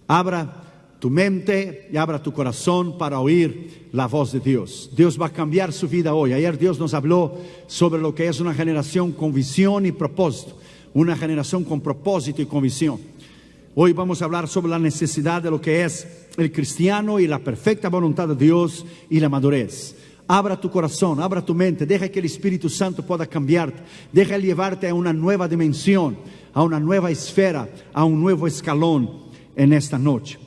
Abra tu mente y abra tu corazón para oír la voz de Dios. Dios va a cambiar su vida hoy. Ayer Dios nos habló sobre lo que es una generación con visión y propósito. Una generación con propósito y con visión. Hoy vamos a hablar sobre la necesidad de lo que es el cristiano y la perfecta voluntad de Dios y la madurez. Abra tu corazón, abra tu mente, deja que el Espíritu Santo pueda cambiarte, deja llevarte a una nueva dimensión, a una nueva esfera, a un nuevo escalón en esta noche.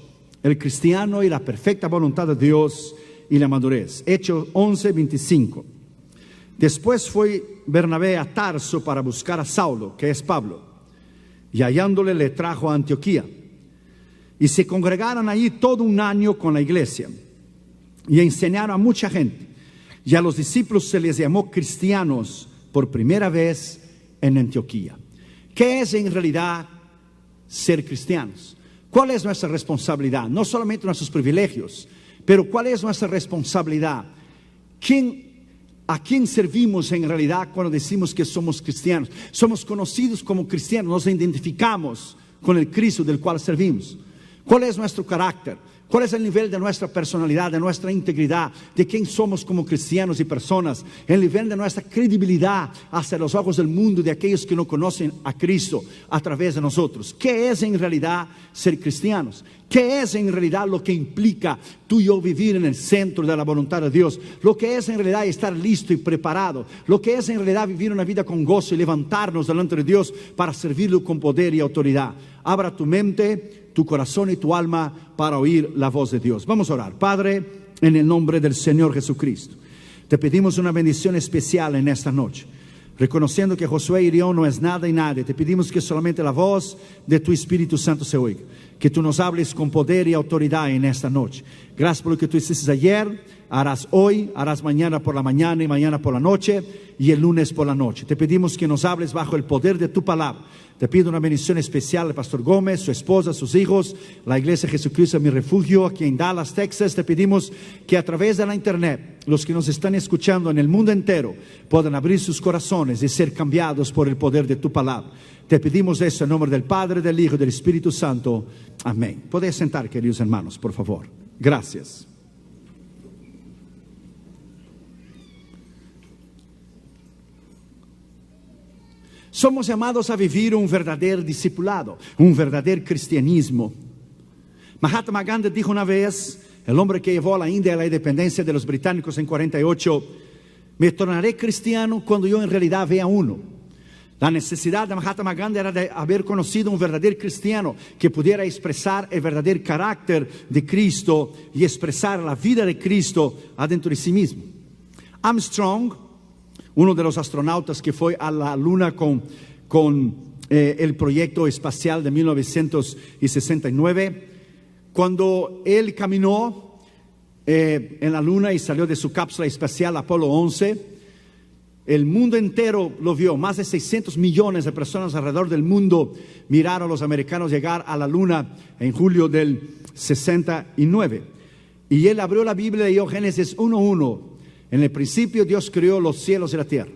El cristiano y la perfecta voluntad de Dios y la madurez. Hechos 11:25. Después fue Bernabé a Tarso para buscar a Saulo, que es Pablo, y hallándole le trajo a Antioquía. Y se congregaron allí todo un año con la iglesia, y enseñaron a mucha gente. Y a los discípulos se les llamó cristianos por primera vez en Antioquía. ¿Qué es en realidad ser cristianos? ¿Cuál es nuestra responsabilidad? No solamente nuestros privilegios, pero ¿cuál es nuestra responsabilidad? ¿A quién servimos en realidad cuando decimos que somos cristianos? Somos conocidos como cristianos, nos identificamos con el Cristo del cual servimos. ¿Cuál es nuestro carácter? ¿Cuál es el nivel de nuestra personalidad, de nuestra integridad, de quién somos como cristianos y personas? El nivel de nuestra credibilidad hacia los ojos del mundo, de aquellos que no conocen a Cristo a través de nosotros. ¿Qué es en realidad ser cristianos? ¿Qué es en realidad lo que implica tú y yo vivir en el centro de la voluntad de Dios? Lo que es en realidad estar listo y preparado. Lo que es en realidad vivir una vida con gozo y levantarnos delante de Dios para servirlo con poder y autoridad. Abra tu mente, tu corazón y tu alma para oír la voz de Dios. Vamos a orar. Padre, en el nombre del Señor Jesucristo, te pedimos una bendición especial en esta noche. Reconociendo que Josué y yo no es nada y nadie, te pedimos que solamente la voz de tu Espíritu Santo se oiga. Que tú nos hables con poder y autoridad en esta noche. Gracias por lo que tú hiciste ayer, harás hoy, harás mañana por la mañana y mañana por la noche y el lunes por la noche. Te pedimos que nos hables bajo el poder de tu palabra. Te pido una bendición especial al pastor Gómez, su esposa, sus hijos, la iglesia Jesucristo mi refugio aquí en Dallas, Texas. Te pedimos que a través de la internet, los que nos están escuchando en el mundo entero puedan abrir sus corazones y ser cambiados por el poder de tu palabra. Te pedimos eso en nombre del Padre, del Hijo y del Espíritu Santo. Amén. Podéis sentar, queridos hermanos, por favor. Gracias. Somos llamados a vivir un verdadero discipulado, un verdadero cristianismo. Mahatma Gandhi dijo una vez, el hombre que llevó a la India a la independencia de los británicos en 48, me tornaré cristiano cuando yo en realidad vea uno. La necesidad de Mahatma Gandhi era de haber conocido un verdadero cristiano que pudiera expresar el verdadero carácter de Cristo y expresar la vida de Cristo adentro de sí mismo. Armstrong, uno de los astronautas que fue a la luna con el proyecto espacial de 1969, cuando él caminó en la luna y salió de su cápsula espacial Apolo 11, el mundo entero lo vio. Más de 600 millones de personas alrededor del mundo miraron a los americanos llegar a la luna en julio del 69. Y él abrió la Biblia y leyó Génesis 1:1. En el principio Dios creó los cielos y la tierra.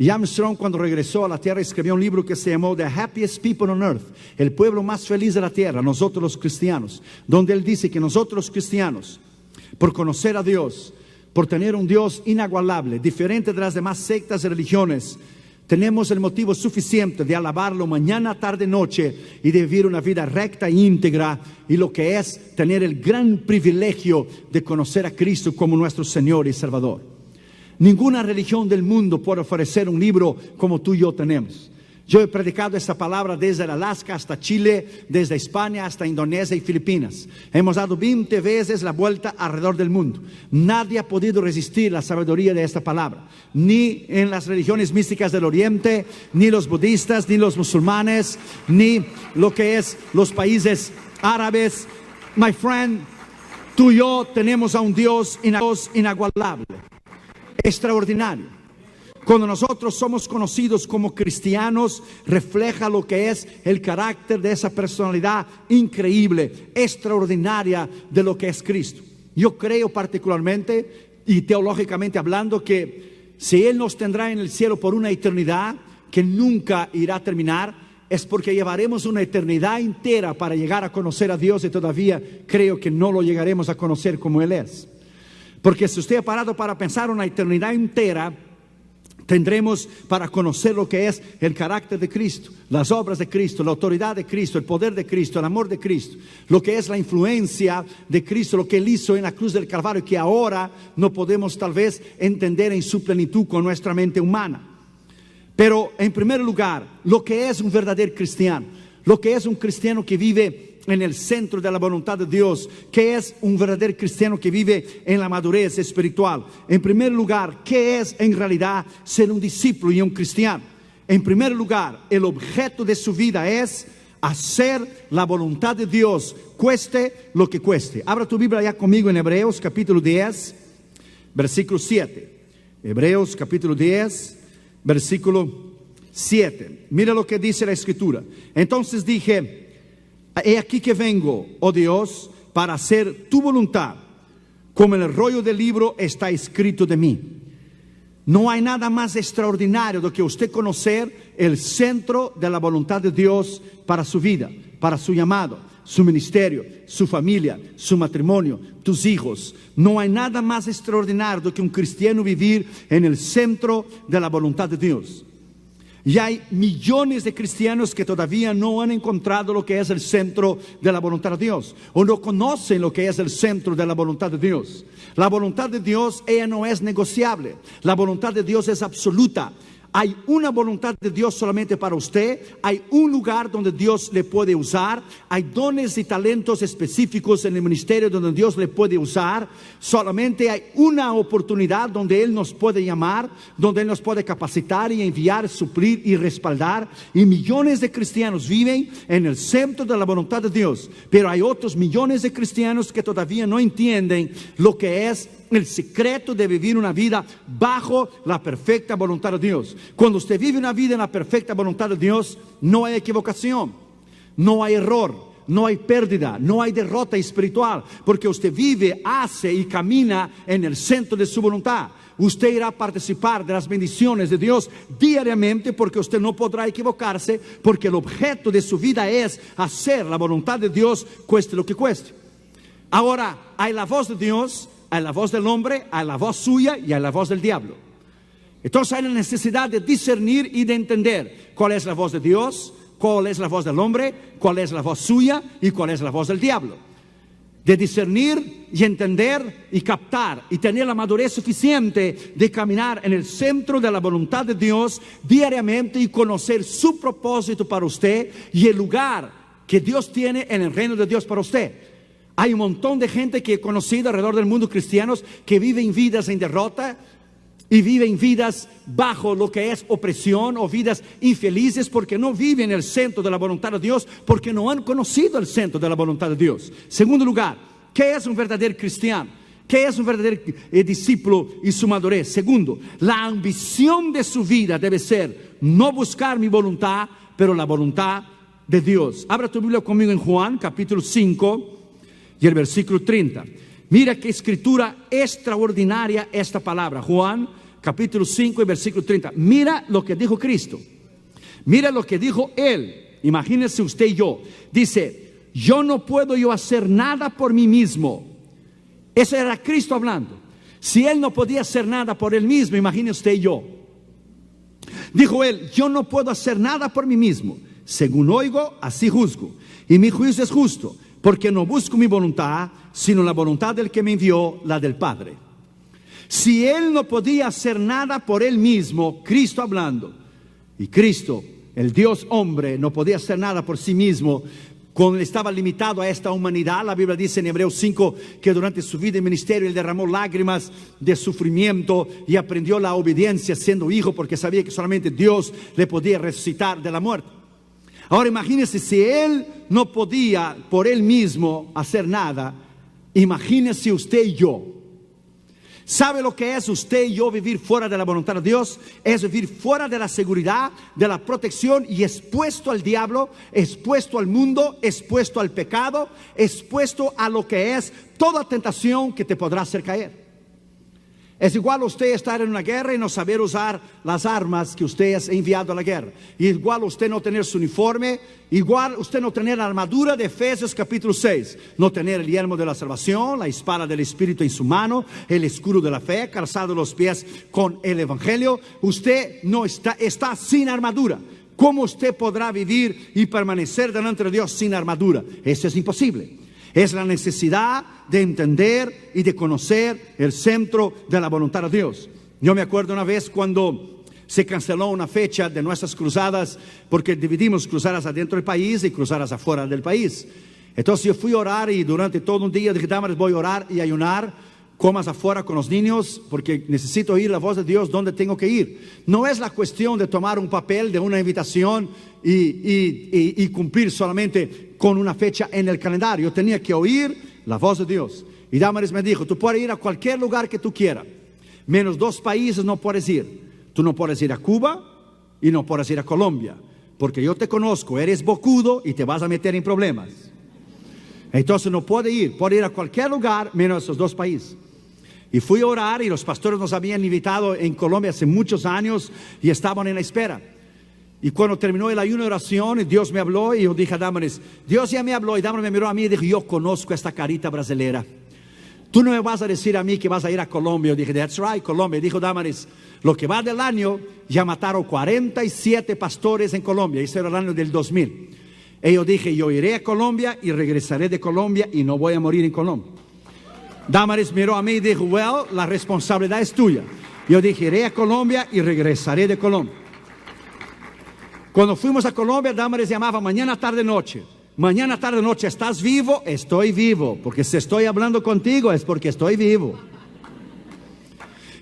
Y Armstrong, cuando regresó a la tierra, escribió un libro que se llamó The Happiest People on Earth, el pueblo más feliz de la tierra, nosotros los cristianos, donde él dice que nosotros los cristianos, por conocer a Dios, por tener un Dios inagualable, diferente de las demás sectas y religiones, tenemos el motivo suficiente de alabarlo mañana, tarde, noche y de vivir una vida recta e íntegra, y lo que es tener el gran privilegio de conocer a Cristo como nuestro Señor y Salvador. Ninguna religión del mundo puede ofrecer un libro como tú y yo tenemos. Yo he predicado esta palabra desde Alaska hasta Chile, desde España hasta Indonesia y Filipinas. Hemos dado 20 veces la vuelta alrededor del mundo. Nadie ha podido resistir la sabiduría de esta palabra. Ni en las religiones místicas del Oriente, ni los budistas, ni los musulmanes, ni lo que es los países árabes. My friend, tú y yo tenemos a un Dios inagualable, extraordinario. Cuando nosotros somos conocidos como cristianos, refleja lo que es el carácter de esa personalidad increíble, extraordinaria de lo que es Cristo. Yo creo particularmente y teológicamente hablando que si Él nos tendrá en el cielo por una eternidad que nunca irá a terminar, es porque llevaremos una eternidad entera para llegar a conocer a Dios y todavía creo que no lo llegaremos a conocer como Él es. Porque si usted ha parado para pensar una eternidad entera, tendremos para conocer lo que es el carácter de Cristo, las obras de Cristo, la autoridad de Cristo, el poder de Cristo, el amor de Cristo, lo que es la influencia de Cristo, lo que Él hizo en la cruz del Calvario, que ahora no podemos tal vez entender en su plenitud con nuestra mente humana. Pero en primer lugar, lo que es un verdadero cristiano, lo que es un cristiano que vive en el centro de la voluntad de Dios, que es un verdadero cristiano que vive en la madurez espiritual. En primer lugar, ¿qué es en realidad ser un discípulo y un cristiano? En primer lugar, el objeto de su vida es hacer la voluntad de Dios, cueste lo que cueste. Abra tu Biblia ya conmigo en Hebreos capítulo 10, versículo 7. Hebreos capítulo 10, versículo 7. Mira lo que dice la Escritura. Entonces dije: he aquí que vengo, oh Dios, para hacer tu voluntad, como en el rollo del libro está escrito de mí. No hay nada más extraordinario do que usted conocer el centro de la voluntad de Dios para su vida, para su llamado, su ministerio, su familia, su matrimonio, tus hijos. No hay nada más extraordinario do que un cristiano vivir en el centro de la voluntad de Dios. Y hay millones de cristianos que todavía no han encontrado lo que es el centro de la voluntad de Dios, o no conocen lo que es el centro de la voluntad de Dios. La voluntad de Dios, ella no es negociable. La voluntad de Dios es absoluta. Hay una voluntad de Dios solamente para usted. Hay un lugar donde Dios le puede usar. Hay dones y talentos específicos en el ministerio donde Dios le puede usar. Solamente hay una oportunidad donde Él nos puede llamar, donde Él nos puede capacitar y enviar, suplir y respaldar. Y millones de cristianos viven en el centro de la voluntad de Dios. Pero hay otros millones de cristianos que todavía no entienden lo que es el secreto de vivir una vida bajo la perfecta voluntad de Dios. Cuando usted vive una vida en la perfecta voluntad de Dios, no hay equivocación, no hay error, no hay pérdida, no hay derrota espiritual, porque usted vive, hace y camina en el centro de su voluntad. Usted irá a participar de las bendiciones de Dios diariamente, porque usted no podrá equivocarse, porque el objeto de su vida es hacer la voluntad de Dios, cueste lo que cueste. Ahora, hay la voz de Dios, hay la voz del hombre, hay la voz suya y hay la voz del diablo. Entonces hay la necesidad de discernir y de entender cuál es la voz de Dios, cuál es la voz del hombre, cuál es la voz suya y cuál es la voz del diablo. De discernir y entender y captar y tener la madurez suficiente de caminar en el centro de la voluntad de Dios diariamente y conocer su propósito para usted y el lugar que Dios tiene en el reino de Dios para usted. Hay un montón de gente que he conocido alrededor del mundo, cristianos, que viven vidas en derrota y viven vidas bajo lo que es opresión o vidas infelices porque no viven el centro de la voluntad de Dios, porque no han conocido el centro de la voluntad de Dios. Segundo lugar, ¿qué es un verdadero cristiano? ¿Qué es un verdadero discípulo y su madurez? Segundo, la ambición de su vida debe ser no buscar mi voluntad, pero la voluntad de Dios. Abra tu Biblia conmigo en Juan capítulo 5 y el versículo 30. Mira qué escritura extraordinaria esta palabra. Juan capítulo 5 y versículo 30. Mira lo que dijo Cristo. Mira lo que dijo Él. Imagínese usted y yo. Dice: yo no puedo hacer nada por mí mismo. Ese era Cristo hablando. Si Él no podía hacer nada por Él mismo, imagine usted y yo. Dijo Él: yo no puedo hacer nada por mí mismo. Según oigo, así juzgo. Y mi juicio es justo, porque no busco mi voluntad, sino la voluntad del que me envió, la del Padre. Si Él no podía hacer nada por Él mismo, Cristo hablando, y Cristo, el Dios hombre, no podía hacer nada por sí mismo, cuando estaba limitado a esta humanidad. La Biblia dice en Hebreos 5 que durante su vida y ministerio Él derramó lágrimas de sufrimiento y aprendió la obediencia siendo hijo, porque sabía que solamente Dios le podía resucitar de la muerte. Ahora imagínese, si Él no podía por Él mismo hacer nada, imagínese usted y yo. ¿Sabe lo que es usted y yo vivir fuera de la voluntad de Dios? Es vivir fuera de la seguridad, de la protección y expuesto al diablo, expuesto al mundo, expuesto al pecado, expuesto a lo que es toda tentación que te podrá hacer caer. Es igual usted estar en una guerra y no saber usar las armas que usted es enviado a la guerra. Igual usted no tener su uniforme. Igual usted no tener la armadura de Efesios capítulo 6. No tener el yelmo de la salvación, la espada del Espíritu en su mano, el escudo de la fe, calzado los pies con el Evangelio. Usted no está sin armadura. ¿Cómo usted podrá vivir y permanecer delante de Dios sin armadura? Eso es imposible. Es la necesidad de entender y de conocer el centro de la voluntad de Dios. Yo me acuerdo una vez cuando se canceló una fecha de nuestras cruzadas, porque dividimos cruzadas adentro del país y cruzadas afuera del país. Entonces yo fui a orar y durante todo un día dije, Damaris, voy a orar y ayunar, comas afuera con los niños, porque necesito oír la voz de Dios donde tengo que ir. No es la cuestión de tomar un papel de una invitación y cumplir solamente con una fecha en el calendario. Yo tenía que oír la voz de Dios. Y Damaris me dijo, tú puedes ir a cualquier lugar que tú quieras, menos 2 países no puedes ir. Tú no puedes ir a Cuba y no puedes ir a Colombia, porque yo te conozco, eres bocudo y te vas a meter en problemas. Entonces no puede ir a cualquier lugar menos esos 2 países. Y fui a orar y los pastores nos habían invitado en Colombia hace muchos años y estaban en la espera. Y cuando terminó el ayuno de oración, Dios me habló y yo dije a Damaris, Dios ya me habló, y Damaris me miró a mí y dijo, yo conozco esta carita brasilera. Tú no me vas a decir a mí que vas a ir a Colombia. Yo dije, that's right, Colombia. Dijo Damaris, lo que va del año, ya mataron 47 pastores en Colombia. Ese era el año del 2000. Y yo dije, yo iré a Colombia y regresaré de Colombia y no voy a morir en Colombia. Damaris miró a mí y dijo, well, la responsabilidad es tuya. Yo dije, iré a Colombia y regresaré de Colombia. Cuando fuimos a Colombia, Damaris llamaba mañana, tarde, noche. Mañana, tarde, noche, ¿estás vivo? Estoy vivo. Porque si estoy hablando contigo es porque estoy vivo.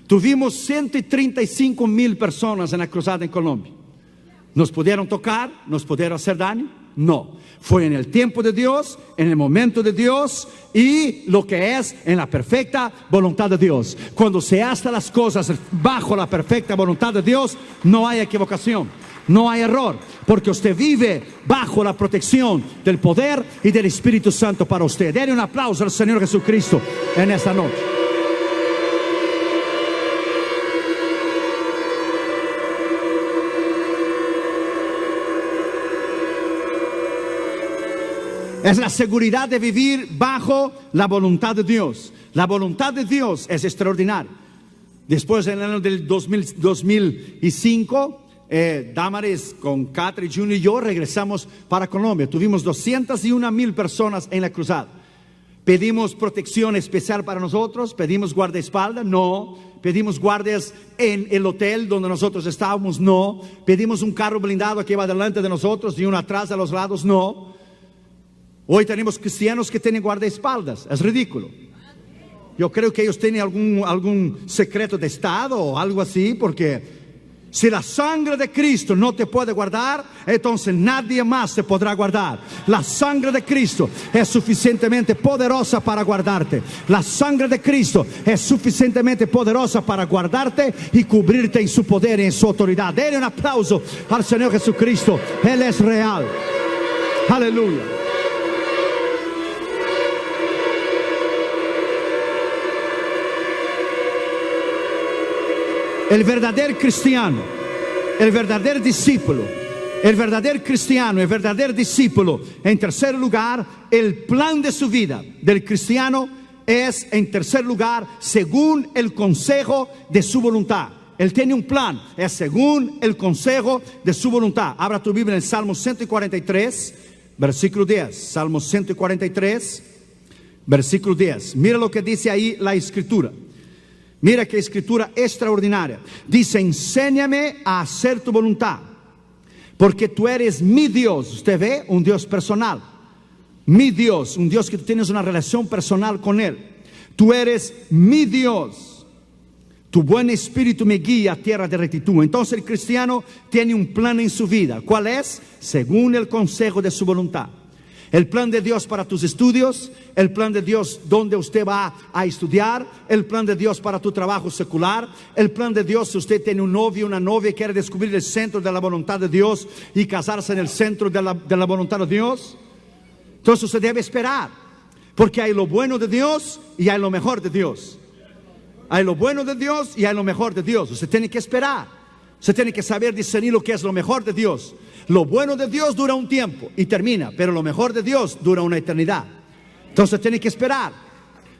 Tuvimos 135,000 personas en la cruzada en Colombia. ¿Nos pudieron tocar? ¿Nos pudieron hacer daño? No. Fue en el tiempo de Dios, en el momento de Dios y lo que es en la perfecta voluntad de Dios. Cuando se hacen las cosas bajo la perfecta voluntad de Dios, no hay equivocación, no hay error, porque usted vive bajo la protección del poder y del Espíritu Santo para usted. Denle un aplauso al Señor Jesucristo en esta noche. Es la seguridad de vivir bajo la voluntad de Dios. La voluntad de Dios es extraordinaria. Después, en el año del 2005, Damaris con Catherine Jr. y yo regresamos para Colombia. Tuvimos 201,000 personas en la cruzada. ¿Pedimos protección especial para nosotros? ¿Pedimos guardaespaldas? No. ¿Pedimos guardias en el hotel donde nosotros estábamos? No. ¿Pedimos un carro blindado que va delante de nosotros y uno atrás a los lados? No. Hoy tenemos cristianos que tienen guardaespaldas. Es ridículo. Yo creo que ellos tienen algún secreto de Estado o algo así, porque si la sangre de Cristo no te puede guardar, entonces nadie más te podrá guardar. La sangre de Cristo es suficientemente poderosa para guardarte. La sangre de Cristo es suficientemente poderosa para guardarte y cubrirte en su poder y en su autoridad. Denle un aplauso al Señor Jesucristo. Él es real. Aleluya. El verdadero cristiano, el verdadero discípulo, el verdadero cristiano, el verdadero discípulo. En tercer lugar, el plan de su vida del cristiano es, en tercer lugar, según el consejo de su voluntad. Él tiene un plan, es según el consejo de su voluntad. Abra tu Biblia en Salmo 143, versículo 10. Salmo 143, versículo 10. Mira lo que dice ahí la Escritura. Mira qué escritura extraordinaria. Dice, enséñame a hacer tu voluntad, porque tú eres mi Dios. Usted ve, un Dios personal. Mi Dios, un Dios que tú tienes una relación personal con Él. Tú eres mi Dios. Tu buen espíritu me guía a tierra de rectitud. Entonces el cristiano tiene un plan en su vida. ¿Cuál es? Según el consejo de su voluntad. El plan de Dios para tus estudios, el plan de Dios donde usted va a estudiar, el plan de Dios para tu trabajo secular, el plan de Dios si usted tiene un novio, una novia y quiere descubrir el centro de la voluntad de Dios y casarse en el centro de la voluntad de Dios. Entonces usted debe esperar, porque hay lo bueno de Dios y hay lo mejor de Dios. Hay lo bueno de Dios y hay lo mejor de Dios. Usted tiene que esperar. Usted tiene que saber discernir lo que es lo mejor de Dios. Lo bueno de Dios dura un tiempo y termina, pero lo mejor de Dios dura una eternidad. Entonces tiene que esperar.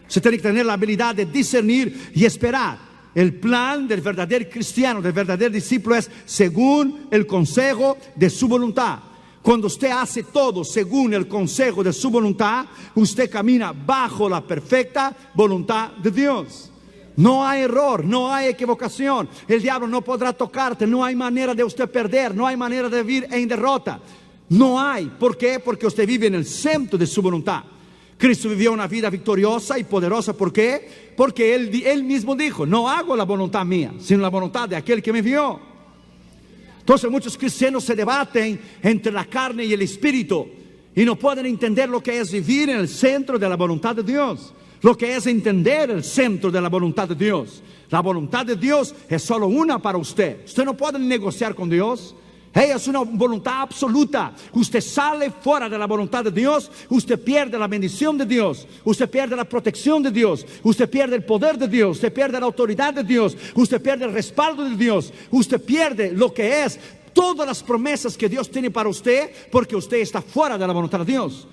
Usted tiene que tener la habilidad de discernir y esperar. El plan del verdadero cristiano, del verdadero discípulo, es según el consejo de su voluntad. Cuando usted hace todo según el consejo de su voluntad, usted camina bajo la perfecta voluntad de Dios. No hay error, no hay equivocación. El diablo no podrá tocarte, no hay manera de usted perder, no hay manera de vivir en derrota. No hay. ¿Por qué? Porque usted vive en el centro de su voluntad. Cristo vivió una vida victoriosa y poderosa. ¿Por qué? Porque él mismo dijo: no hago la voluntad mía, sino la voluntad de aquel que me envió. Entonces muchos cristianos se debaten entre la carne y el espíritu y no pueden entender lo que es vivir en el centro de la voluntad de Dios. Lo que es entender el centro de la voluntad de Dios. La voluntad de Dios es solo una para usted. Usted no puede negociar con Dios. Es una voluntad absoluta. Usted sale fuera de la voluntad de Dios, usted pierde la bendición de Dios, usted pierde la protección de Dios, usted pierde el poder de Dios, usted pierde la autoridad de Dios, usted pierde el respaldo de Dios, usted pierde lo que es todas las promesas que Dios tiene para usted, porque usted está fuera de la voluntad de Dios.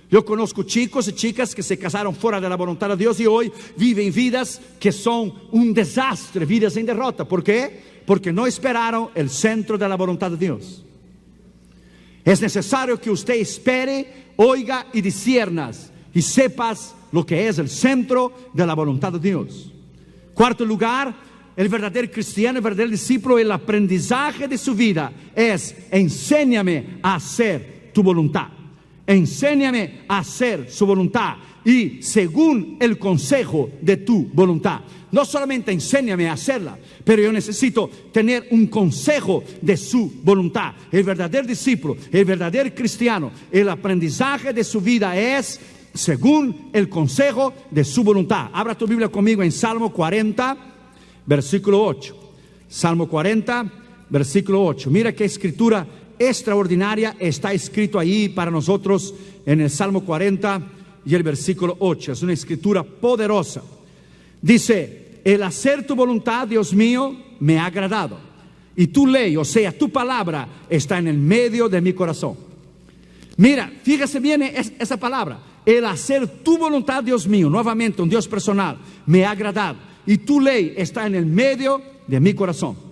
Yo conozco chicos y chicas que se casaron fuera de la voluntad de Dios y hoy viven vidas que son un desastre, vidas en derrota. ¿Por qué? Porque no esperaron el centro de la voluntad de Dios. Es necesario que usted espere, oiga y disciernas y sepas lo que es el centro de la voluntad de Dios. Cuarto lugar, el verdadero cristiano, el verdadero discípulo, el aprendizaje de su vida es: enséñame a hacer tu voluntad. Enséñame a hacer su voluntad y según el consejo de tu voluntad. No solamente enséñame a hacerla, pero yo necesito tener un consejo de su voluntad. El verdadero discípulo, el verdadero cristiano, el aprendizaje de su vida es según el consejo de su voluntad. Abra tu Biblia conmigo en Salmo 40, versículo 8. Salmo 40, versículo 8. Mira qué escritura extraordinaria está escrito ahí para nosotros en el Salmo 40 y el versículo 8. Es una escritura poderosa. Dice: el hacer tu voluntad, Dios mío, me ha agradado, y tu ley, o sea, tu palabra, está en el medio de mi corazón. Mira, fíjese bien esa palabra: el hacer tu voluntad, Dios mío, nuevamente un Dios personal, me ha agradado, y tu ley está en el medio de mi corazón.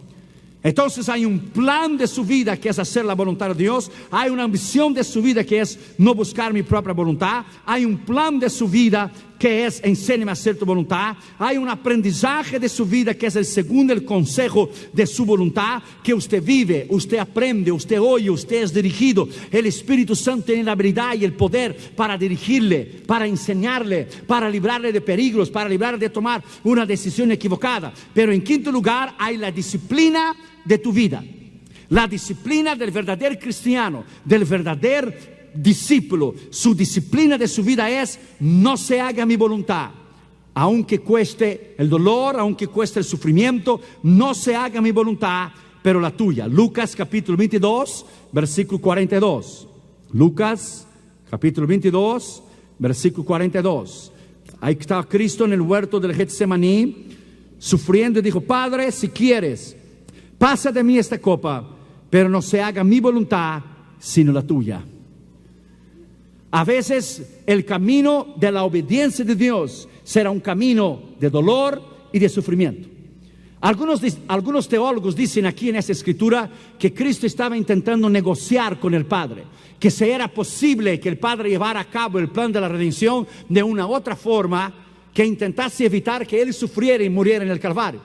Entonces hay un plan de su vida que es hacer la voluntad de Dios. Hay una ambición de su vida que es no buscar mi propia voluntad. Hay un plan de su vida que es enséñame a hacer tu voluntad. Hay un aprendizaje de su vida que es el segundo el consejo de su voluntad, que usted vive, usted aprende, usted oye, usted es dirigido. El Espíritu Santo tiene la habilidad y el poder para dirigirle, para enseñarle, para librarle de peligros, para librarle de tomar una decisión equivocada. Pero en quinto lugar hay la disciplina de tu vida. La disciplina del verdadero cristiano, del verdadero discípulo. Su disciplina de su vida es: no se haga mi voluntad, aunque cueste el dolor, aunque cueste el sufrimiento, no se haga mi voluntad, pero la tuya. Lucas capítulo 22, versículo 42. Lucas capítulo 22, versículo 42. Ahí está Cristo en el huerto del Getsemaní, sufriendo, y dijo: Padre, si quieres, pasa de mí esta copa, pero no se haga mi voluntad, sino la tuya. A veces el camino de la obediencia de Dios será un camino de dolor y de sufrimiento. Algunos teólogos dicen aquí en esta escritura que Cristo estaba intentando negociar con el Padre, que si era posible que el Padre llevara a cabo el plan de la redención de una otra forma, que intentase evitar que Él sufriera y muriera en el Calvario.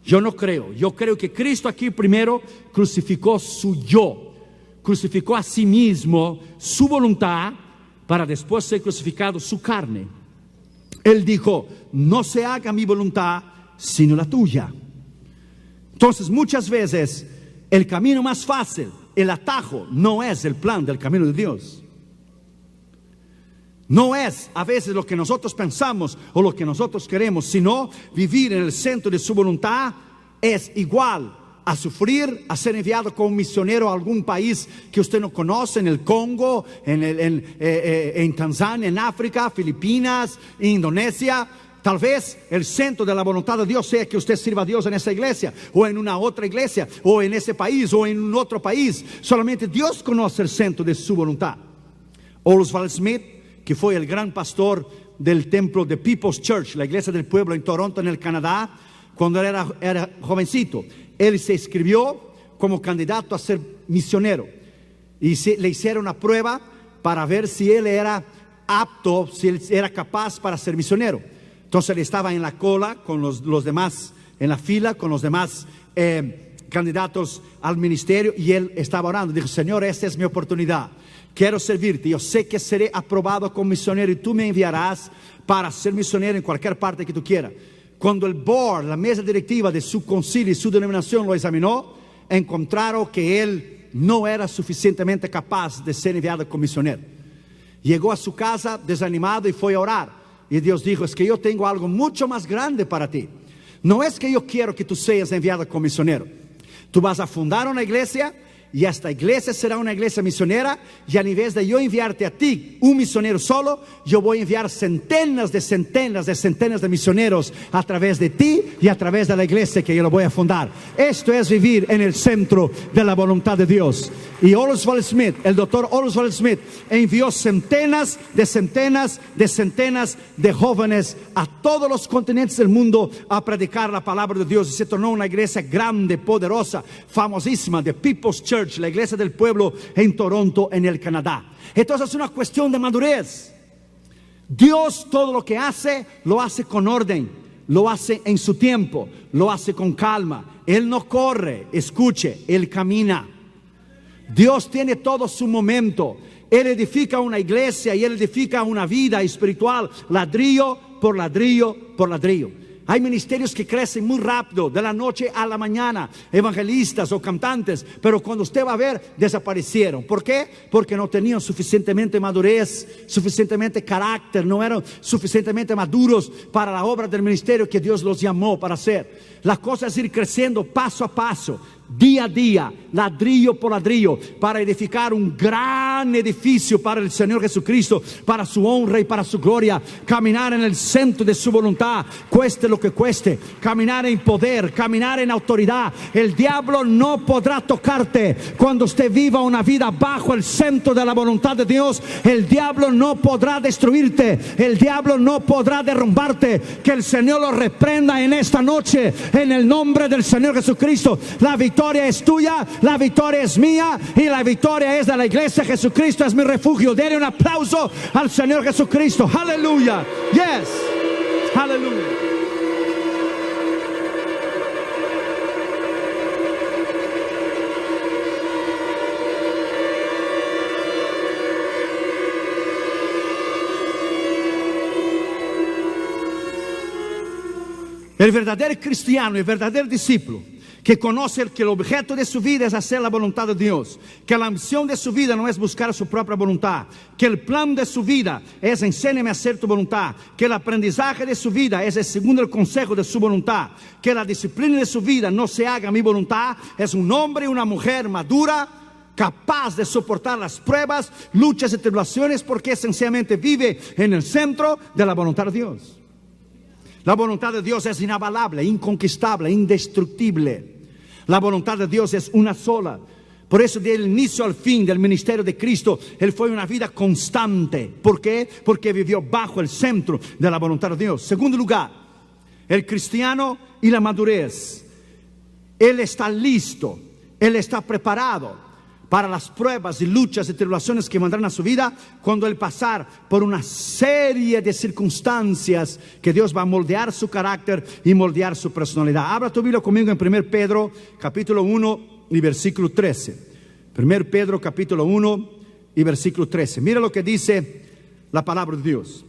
Yo no creo. Yo creo que Cristo aquí primero crucificó su yo, crucificó a sí mismo, su voluntad, para después ser crucificado su carne. Él dijo: no se haga mi voluntad, sino la tuya. Entonces muchas veces el camino más fácil, el atajo, no es el plan del camino de Dios. No es a veces lo que nosotros pensamos o lo que nosotros queremos, sino vivir en el centro de su voluntad es igual a sufrir, a ser enviado como misionero a algún país que usted no conoce, en el Congo, en Tanzania, en África, Filipinas, Indonesia, Tal vez el centro de la voluntad de Dios sea que usted sirva a Dios en esa iglesia, o en una otra iglesia, o en ese país, o en un otro país. Solamente Dios conoce el centro de su voluntad. Oswald Smith, que fue el gran pastor del templo de People's Church, la iglesia del pueblo en Toronto, en el Canadá, cuando él era jovencito, él se inscribió como candidato a ser misionero. Y le hicieron una prueba para ver si él era apto, si él era capaz para ser misionero. Entonces él estaba en la cola con los demás, en la fila con los demás candidatos al ministerio, y él estaba orando. Dijo: Señor, esta es mi oportunidad. Quiero servirte. Yo sé que seré aprobado como misionero y tú me enviarás para ser misionero en cualquier parte que tú quieras. Cuando el board, la mesa directiva de su concilio y su denominación lo examinó, encontraron que él no era suficientemente capaz de ser enviado como misionero. Llegó a su casa desanimado y fue a orar. Y Dios dijo: es que yo tengo algo mucho más grande para ti. No es que yo quiero que tú seas enviado como misionero. Tú vas a fundar una iglesia, y esta iglesia será una iglesia misionera, y en vez de yo enviarte a ti, un misionero solo, yo voy a enviar centenas de misioneros a través de ti y a través de la iglesia que yo lo voy a fundar. Esto es vivir en el centro de la voluntad de Dios. Y Oswald Smith, el doctor Oswald Smith, envió centenas de jóvenes a todos los continentes del mundo a predicar la palabra de Dios, y se tornó una iglesia grande, poderosa, famosísima, de People's Church, la iglesia del pueblo en Toronto, en el Canadá. Entonces es una cuestión de madurez. Dios todo lo que hace, lo hace con orden, lo hace en su tiempo, lo hace con calma. Él no corre, escuche, Él camina. Dios tiene todo su momento. Él edifica una iglesia y Él edifica una vida espiritual, ladrillo por ladrillo por ladrillo. Hay ministerios que crecen muy rápido, de la noche a la mañana, evangelistas o cantantes, pero cuando usted va a ver, desaparecieron. ¿Por qué? Porque no tenían suficientemente madurez, suficientemente carácter, no eran suficientemente maduros para la obra del ministerio que Dios los llamó para hacer. La cosa es ir creciendo paso a paso, día a día, ladrillo por ladrillo, para edificar un gran edificio para el Señor Jesucristo, para su honra y para su gloria. Caminar en el centro de su voluntad, cueste lo que cueste. Caminar en poder, caminar en autoridad. El diablo no podrá tocarte cuando usted viva una vida bajo el centro de la voluntad de Dios. El diablo no podrá destruirte, el diablo no podrá derrumbarte. Que el Señor lo reprenda en esta noche, en el nombre del Señor Jesucristo. La victoria es tuya, la victoria es mía, y la victoria es de la iglesia. Jesucristo es mi refugio. Denle un aplauso al Señor Jesucristo. Aleluya. Yes. Aleluya. El verdadero cristiano, el verdadero discípulo, que conoce que el objeto de su vida es hacer la voluntad de Dios, que la ambición de su vida no es buscar su propia voluntad, que el plan de su vida es enséñame a hacer tu voluntad, que el aprendizaje de su vida es segundo el consejo de su voluntad, que la disciplina de su vida no se haga mi voluntad. Es un hombre y una mujer madura, capaz de soportar las pruebas, luchas y tribulaciones, porque sencillamente vive en el centro de la voluntad de Dios. La voluntad de Dios es inabalable, inconquistable, indestructible. La voluntad de Dios es una sola. Por eso, del inicio al fin del ministerio de Cristo, Él fue una vida constante. ¿Por qué? Porque vivió bajo el centro de la voluntad de Dios. Segundo lugar, el cristiano y la madurez. Él está listo, Él está preparado para las pruebas y luchas y tribulaciones que vendrán a su vida, cuando Él pasar por una serie de circunstancias que Dios va a moldear su carácter y moldear su personalidad. Abra tu Biblia conmigo en 1 Pedro capítulo 1 y versículo 13. 1 Pedro capítulo 1 y versículo 13. Mira lo que dice la palabra de Dios.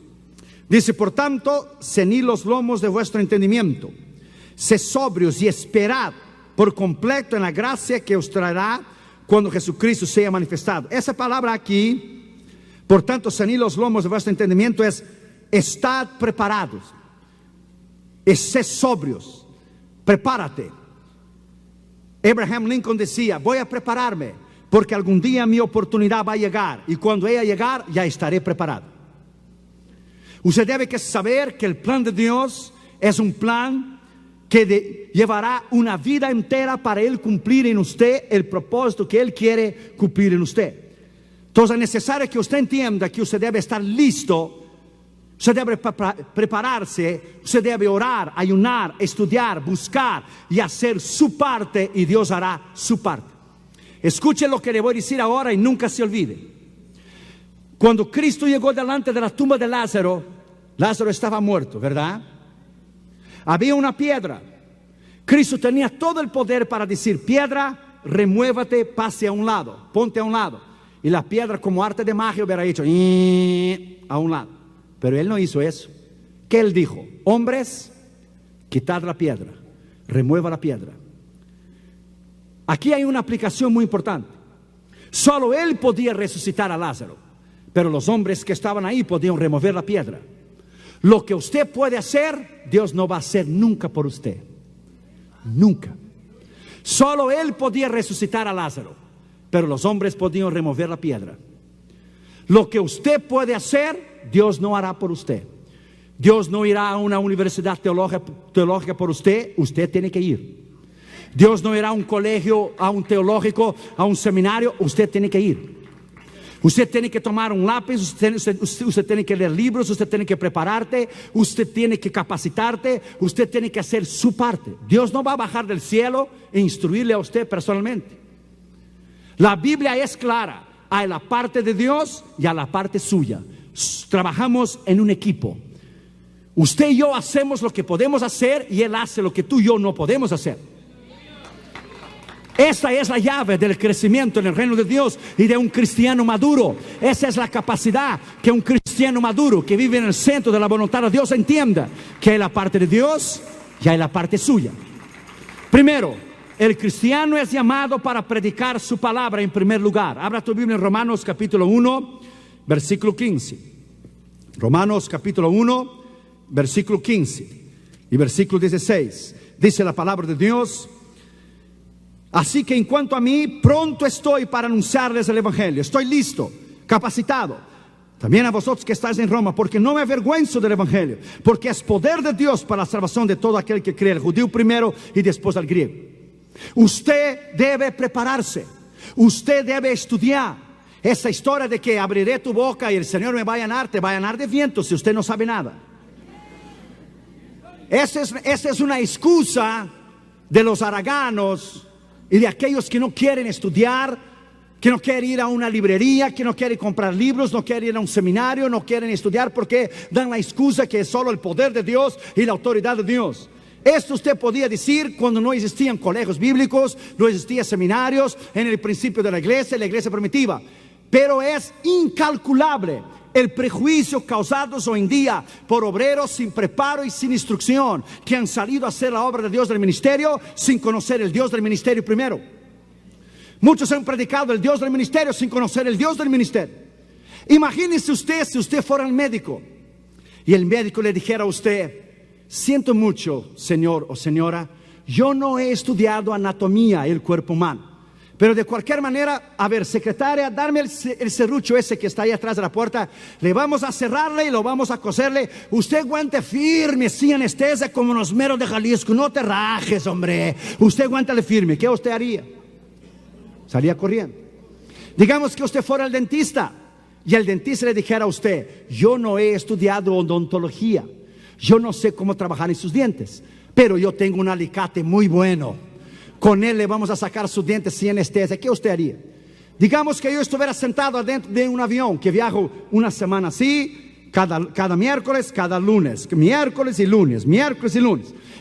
Dice: por tanto, ceñid los lomos de vuestro entendimiento, sed sobrios y esperad por completo en la gracia que os traerá cuando Jesucristo sea manifestado. Esa palabra aquí, por tanto, ceñid los lomos de vuestro entendimiento, es estad preparados, es sed sobrios, prepárate. Abraham Lincoln decía: voy a prepararme, porque algún día mi oportunidad va a llegar, y cuando ella llegar, ya estaré preparado. Usted debe que saber que el plan de Dios es un plan que llevará una vida entera para Él cumplir en usted el propósito que Él quiere cumplir en usted. Entonces es necesario que usted entienda que usted debe estar listo. Usted debe prepararse, usted debe orar, ayunar, estudiar, buscar y hacer su parte, y Dios hará su parte. Escuche lo que le voy a decir ahora y nunca se olvide. Cuando Cristo llegó delante de la tumba de Lázaro, Lázaro estaba muerto, ¿verdad? Había una piedra. Cristo tenía todo el poder para decir: piedra, remuévate, pase a un lado, ponte a un lado. Y la piedra, como arte de magia, hubiera hecho a un lado. Pero Él no hizo eso. ¿Qué Él dijo? Hombres, quitad la piedra, remueva la piedra. Aquí hay una aplicación muy importante. Solo Él podía resucitar a Lázaro, pero los hombres que estaban ahí podían remover la piedra. Lo que usted puede hacer, Dios no va a hacer nunca por usted. Nunca. Solo Él podía resucitar a Lázaro, pero los hombres podían remover la piedra. Lo que usted puede hacer, Dios no hará por usted. Dios no irá a una universidad teológica por usted. Usted tiene que ir. Dios no irá a un colegio, a un teológico, a un seminario. Usted tiene que ir. Usted tiene que tomar un lápiz, usted tiene que leer libros, usted tiene que prepararte, usted tiene que capacitarte, usted tiene que hacer su parte. Dios no va a bajar del cielo e instruirle a usted personalmente. La Biblia es clara. Hay la parte de Dios y a la parte suya. Trabajamos en un equipo. Usted y yo hacemos lo que podemos hacer, y Él hace lo que tú y yo no podemos hacer. Esa es la llave del crecimiento en el reino de Dios y de un cristiano maduro. Esa es la capacidad que un cristiano maduro que vive en el centro de la voluntad de Dios entienda: que hay la parte de Dios y hay la parte suya. Primero, el cristiano es llamado para predicar su palabra en primer lugar. Abra tu Biblia en Romanos capítulo 1, versículo 15. Romanos capítulo 1, versículo 15 y versículo 16. Dice la palabra de Dios: así que en cuanto a mí, pronto estoy para anunciarles el evangelio. Estoy listo, capacitado. También a vosotros que estáis en Roma, porque no me avergüenzo del evangelio, porque es poder de Dios para la salvación de todo aquel que cree, el judío primero y después al griego. Usted debe prepararse. Usted debe estudiar. Esa historia de que abriré tu boca y el Señor me va a llenar, te va a llenar de viento si usted no sabe nada. Esa es una excusa de los haraganos y de aquellos que no quieren estudiar, que no quieren ir a una librería, que no quieren comprar libros, no quieren ir a un seminario, no quieren estudiar porque dan la excusa que es solo el poder de Dios y la autoridad de Dios. Esto usted podía decir cuando no existían colegios bíblicos, no existían seminarios, en el principio de la iglesia primitiva. Pero es incalculable el prejuicio causado hoy en día por obreros sin preparo y sin instrucción, que han salido a hacer la obra de Dios del ministerio sin conocer el Dios del ministerio primero. Muchos han predicado el Dios del ministerio sin conocer el Dios del ministerio. Imagínese usted si usted fuera el médico y el médico le dijera a usted: siento mucho, señor o señora, yo no he estudiado anatomía del cuerpo humano, pero de cualquier manera, a ver, secretaria, darme el serrucho ese que está ahí atrás de la puerta, le vamos a cerrarle y lo vamos a coserle. Usted aguante firme, sin anestesia, como los meros de Jalisco, no te rajes, hombre. Usted aguántale firme. ¿Qué usted haría? Salía corriendo. Digamos que usted fuera el dentista y el dentista le dijera a usted: yo no he estudiado odontología, yo no sé cómo trabajar en sus dientes, pero yo tengo un alicate muy bueno, con él le vamos a sacar sus dientes sin anestesia. ¿Qué usted haría? Digamos que yo estuviera sentado adentro de un avión que viajo una semana así, cada miércoles, cada lunes, miércoles y lunes.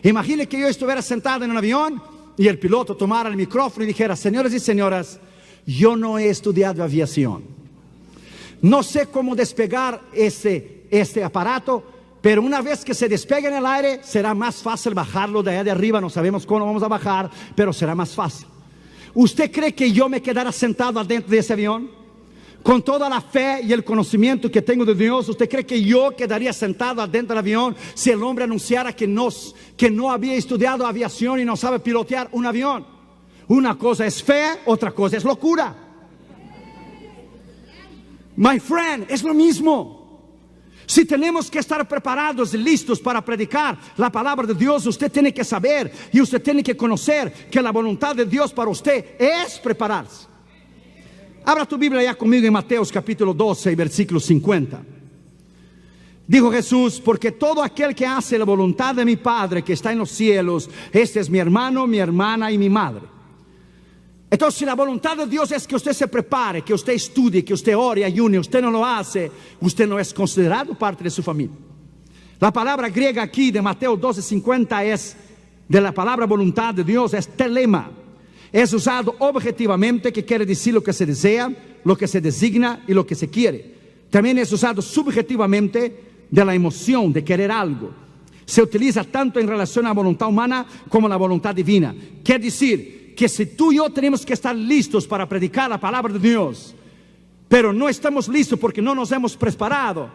Imagine que yo estuviera sentado en un avión y el piloto tomara el micrófono y dijera: señores y señoras, yo no he estudiado aviación, no sé cómo despegar este aparato, pero una vez que se despegue en el aire, será más fácil bajarlo de allá de arriba. No sabemos cómo vamos a bajar, pero será más fácil. ¿Usted cree que yo me quedara sentado adentro de ese avión? Con toda la fe y el conocimiento que tengo de Dios, ¿usted cree que yo quedaría sentado adentro del avión si el hombre anunciara que no había estudiado aviación y no sabe pilotear un avión? Una cosa es fe, otra cosa es locura. My friend, es lo mismo. Si tenemos que estar preparados y listos para predicar la palabra de Dios, usted tiene que saber y usted tiene que conocer que la voluntad de Dios para usted es prepararse. Abra tu Biblia ya conmigo en Mateos capítulo 12, versículo 50. Dijo Jesús: porque todo aquel que hace la voluntad de mi Padre que está en los cielos, este es mi hermano, mi hermana y mi madre. Entonces, si la voluntad de Dios es que usted se prepare, que usted estudie, que usted ore y ayune, usted no lo hace, usted no es considerado parte de su familia. La palabra griega aquí de Mateo 12:50 es de la palabra voluntad de Dios, es telema. Es usado objetivamente, que quiere decir lo que se desea, lo que se designa y lo que se quiere. También es usado subjetivamente, de la emoción de querer algo. Se utiliza tanto en relación a la voluntad humana como a la voluntad divina. Quiere decir que si tú y yo tenemos que estar listos para predicar la palabra de Dios, pero no estamos listos porque no nos hemos preparado,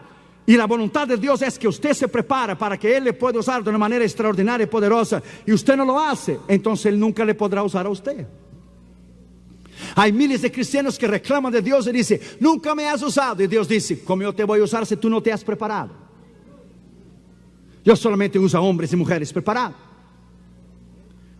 y la voluntad de Dios es que usted se prepara para que Él le pueda usar de una manera extraordinaria y poderosa, y usted no lo hace, entonces Él nunca le podrá usar a usted. Hay miles de cristianos que reclaman de Dios y dicen: nunca me has usado. Y Dios dice: ¿cómo yo te voy a usar si tú no te has preparado? Yo solamente uso a hombres y mujeres preparados.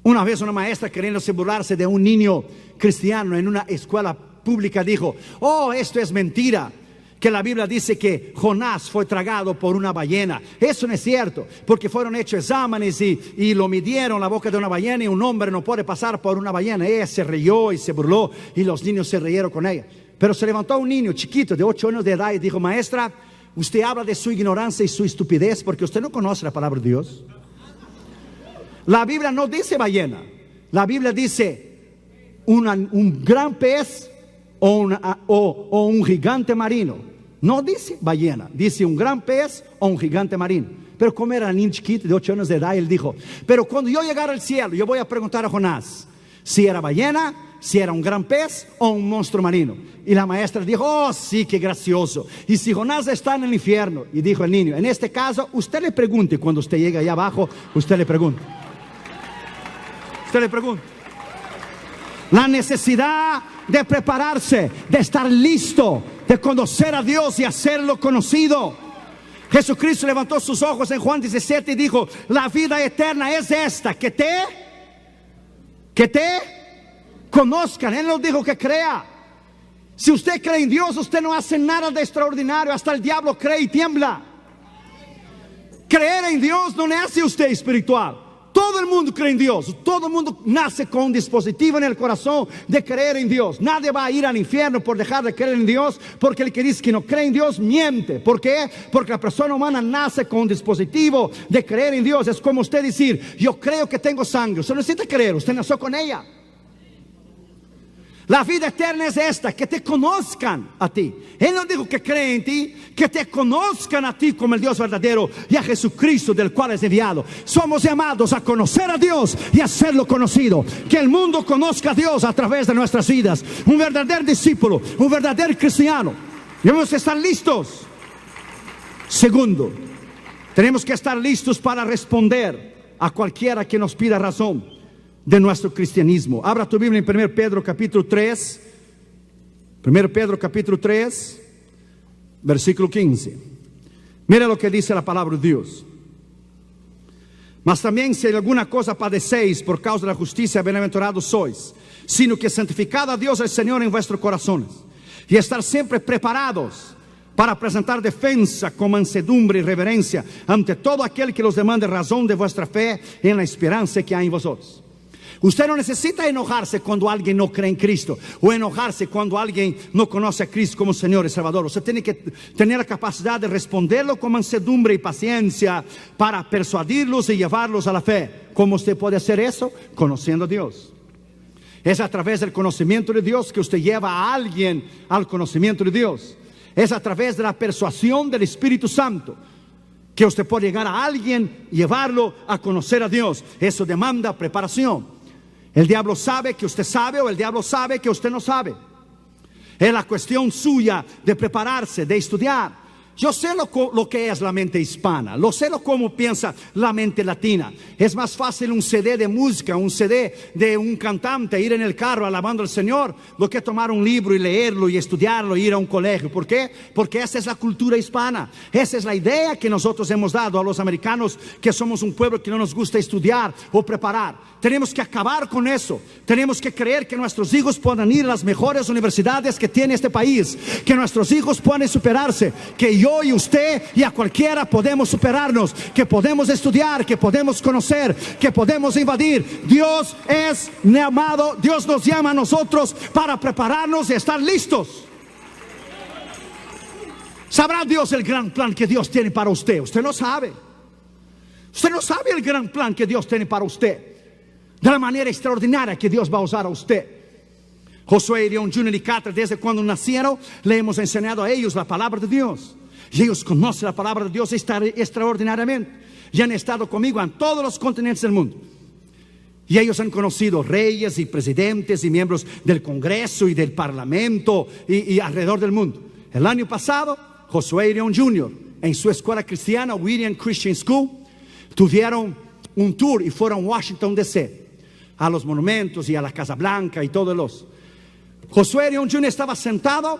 Una vez una maestra, queriéndose burlarse de un niño cristiano en una escuela pública, dijo: oh, esto es mentira, que la Biblia dice que Jonás fue tragado por una ballena. Eso no es cierto, porque fueron hechos exámenes y lo midieron la boca de una ballena, y un hombre no puede pasar por una ballena. Ella se rió y se burló, y los niños se rieron con ella. Pero se levantó un niño chiquito de 8 años de edad y dijo: maestra, usted habla de su ignorancia y su estupidez porque usted no conoce la palabra de Dios. La Biblia no dice ballena, la Biblia dice un gran pez o un gigante marino. No dice ballena, dice un gran pez o un gigante marino. Pero como era niño chiquito de 8 años de edad, él dijo: pero cuando yo llegara al cielo, yo voy a preguntar a Jonás si era ballena, si era un gran pez o un monstruo marino. Y la maestra dijo: oh sí, qué gracioso. Y si Jonás está en el infierno, y dijo el niño: en este caso usted le pregunte, cuando usted llegue allá abajo, usted le pregunta. Usted le pregunta. La necesidad de prepararse, de estar listo, de conocer a Dios y hacerlo conocido. Jesucristo levantó sus ojos en Juan 17 y dijo: la vida eterna es esta, que te conozcan. Él no dijo que crea. Si usted cree en Dios, usted no hace nada de extraordinario. Hasta el diablo cree y tiembla. Creer en Dios no le hace a usted espiritual. Todo el mundo cree en Dios. Todo el mundo nace con un dispositivo en el corazón de creer en Dios. Nadie va a ir al infierno por dejar de creer en Dios, porque el que dice que no cree en Dios miente. ¿Por qué? Porque la persona humana nace con un dispositivo de creer en Dios. Es como usted decir: yo creo que tengo sangre. Usted no necesita creer, usted nació con ella. La vida eterna es esta, que te conozcan a ti. Él no dijo que creen en ti, que te conozcan a ti como el Dios verdadero y a Jesucristo del cual es enviado. Somos llamados a conocer a Dios y a hacerlo conocido. Que el mundo conozca a Dios a través de nuestras vidas. Un verdadero discípulo, un verdadero cristiano. Debemos estar listos. Segundo, tenemos que estar listos para responder a cualquiera que nos pida razón de nuestro cristianismo. Abra tu Biblia en 1 Pedro capítulo 3. 1 Pedro capítulo 3, versículo 15. Mira lo que dice la palabra de Dios. Mas también si alguna cosa padecéis por causa de la justicia, bienaventurados sois, sino que santificad a Dios el Señor en vuestros corazones, y estar siempre preparados para presentar defensa con mansedumbre y reverencia ante todo aquel que los demande razón de vuestra fe en la esperanza que hay en vosotros. Usted no necesita enojarse cuando alguien no cree en Cristo, o enojarse cuando alguien no conoce a Cristo como Señor y Salvador. Usted tiene que tener la capacidad de responderlo con mansedumbre y paciencia para persuadirlos y llevarlos a la fe. ¿Cómo usted puede hacer eso? Conociendo a Dios. Es a través del conocimiento de Dios que usted lleva a alguien al conocimiento de Dios. Es a través de la persuasión del Espíritu Santo que usted puede llegar a alguien y llevarlo a conocer a Dios. Eso demanda preparación. El diablo sabe que usted sabe, o el diablo sabe que usted no sabe. Es la cuestión suya de prepararse, de estudiar. Yo sé lo que es la mente hispana, lo sé cómo piensa la mente latina. Es más fácil un CD de música, un CD de un cantante, ir en el carro alabando al Señor, lo que tomar un libro y leerlo y estudiarlo, ir a un colegio. ¿Por qué? Porque esa es la cultura hispana. Esa es la idea que nosotros hemos dado a los americanos, que somos un pueblo que no nos gusta estudiar o preparar. Tenemos que acabar con eso. Tenemos que creer que nuestros hijos puedan ir a las mejores universidades que tiene este país, que nuestros hijos puedan superarse, que yo y usted y a cualquiera podemos superarnos, que podemos estudiar, que podemos conocer, que podemos invadir. Dios es amado, Dios nos llama a nosotros para prepararnos y estar listos. ¿Sabrá Dios el gran plan que Dios tiene para usted? Usted no sabe. Usted no sabe el gran plan que Dios tiene para usted, de la manera extraordinaria que Dios va a usar a usted. Josué y León Jr. y Catra, desde cuando nacieron, le hemos enseñado a ellos la palabra de Dios. Y ellos conocen la palabra de Dios extraordinariamente. Y han estado conmigo en todos los continentes del mundo. Y ellos han conocido reyes y presidentes y miembros del Congreso y del Parlamento y alrededor del mundo. El año pasado, Josué y León Jr. en su escuela cristiana, William Christian School, tuvieron un tour y fueron a Washington D.C., a los monumentos y a la Casa Blanca y todos los. Josué León Jr. estaba sentado